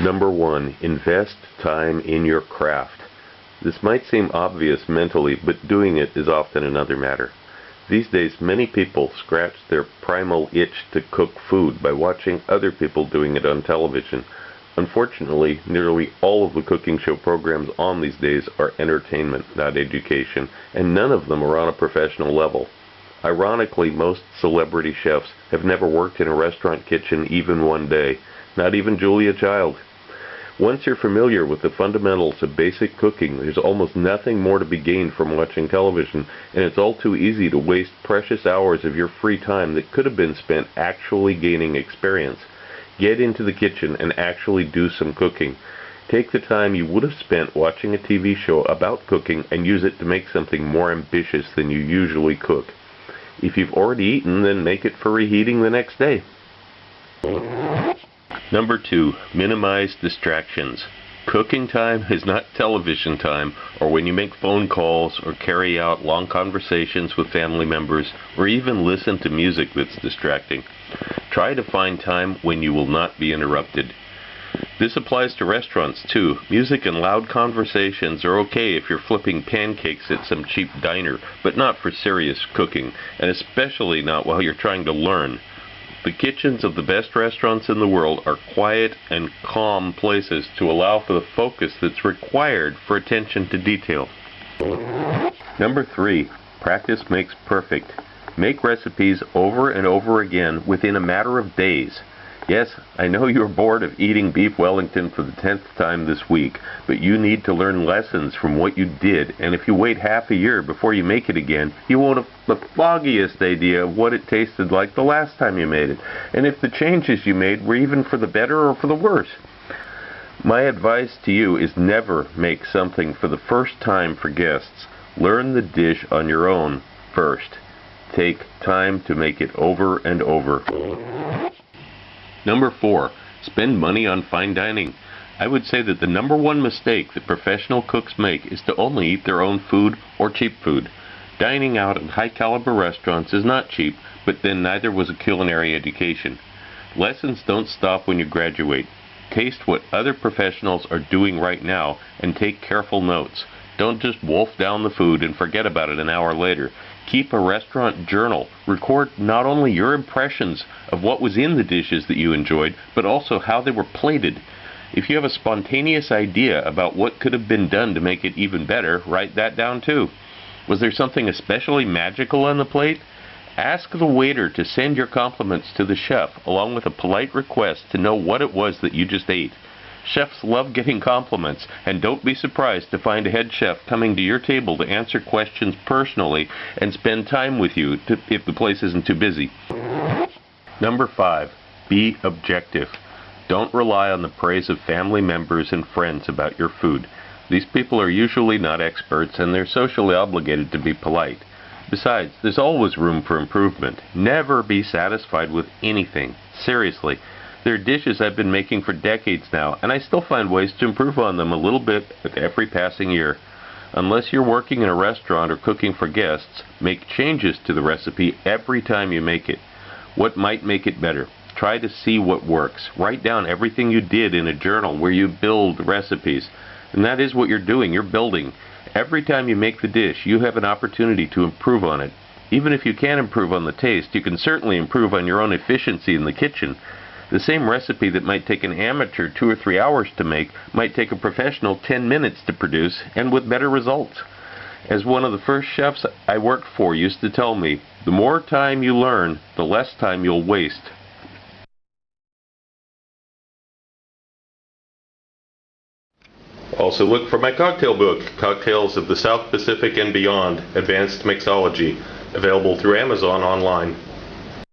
Number 1, invest time in your craft. This might seem obvious mentally, but doing it is often another matter. These days, many people scratch their primal itch to cook food by watching other people doing it on television. Unfortunately, nearly all of the cooking show programs on these days are entertainment, not education, and none of them are on a professional level. Ironically, most celebrity chefs have never worked in a restaurant kitchen even one day, not even Julia Child. Once you're familiar with the fundamentals of basic cooking, there's almost nothing more to be gained from watching television, and it's all too easy to waste precious hours of your free time that could have been spent actually gaining experience. Get into the kitchen and actually do some cooking. Take the time you would have spent watching a TV show about cooking and use it to make something more ambitious than you usually cook. If you've already eaten, then make it for reheating the next day. Number 2, minimize distractions. Cooking time is not television time, or when you make phone calls, or carry out long conversations with family members, or even listen to music that's distracting. Try to find time when you will not be interrupted. This applies to restaurants too. Music and loud conversations are okay if you're flipping pancakes at some cheap diner, but not for serious cooking, and especially not while you're trying to learn. The kitchens of the best restaurants in the world are quiet and calm places to allow for the focus that's required for attention to detail. Number 3, practice makes perfect. Make recipes over and over again within a matter of days. Yes, I know you're bored of eating beef Wellington for the 10th time this week, but you need to learn lessons from what you did, and if you wait half a year before you make it again, you won't have the foggiest idea of what it tasted like the last time you made it, and if the changes you made were even for the better or for the worse. My advice to you is never make something for the first time for guests. Learn the dish on your own first. Take time to make it over and over. Number 4, spend money on fine dining. I would say that the number 1 mistake that professional cooks make is to only eat their own food or cheap food. Dining out at high-caliber restaurants is not cheap, but then neither was a culinary education. Lessons don't stop when you graduate. Taste what other professionals are doing right now and take careful notes. Don't just wolf down the food and forget about it an hour later. Keep a restaurant journal. Record not only your impressions of what was in the dishes that you enjoyed, but also how they were plated. If you have a spontaneous idea about what could have been done to make it even better, write that down too. Was there something especially magical on the plate? Ask the waiter to send your compliments to the chef, along with a polite request to know what it was that you just ate. Chefs love getting compliments, and don't be surprised to find a head chef coming to your table to answer questions personally and spend time with you if the place isn't too busy. Number 5, be objective. Don't rely on the praise of family members and friends about your food. These people are usually not experts, and they're socially obligated to be polite. Besides, there's always room for improvement. Never be satisfied with anything. Seriously. There are dishes I've been making for decades now, and I still find ways to improve on them a little bit with every passing year. Unless you're working in a restaurant or cooking for guests, make changes to the recipe every time you make it. What might make it better? Try to see what works. Write down everything you did in a journal where you build recipes. And that is what you're doing. You're building. Every time you make the dish, you have an opportunity to improve on it. Even if you can't improve on the taste, you can certainly improve on your own efficiency in the kitchen. The same recipe that might take an amateur 2 or 3 hours to make might take a professional 10 minutes to produce, and with better results. As one of the first chefs I worked for used to tell me, the more time you learn, the less time you'll waste. Also look for my cocktail book, Cocktails of the South Pacific and Beyond, Advanced Mixology, available through Amazon online.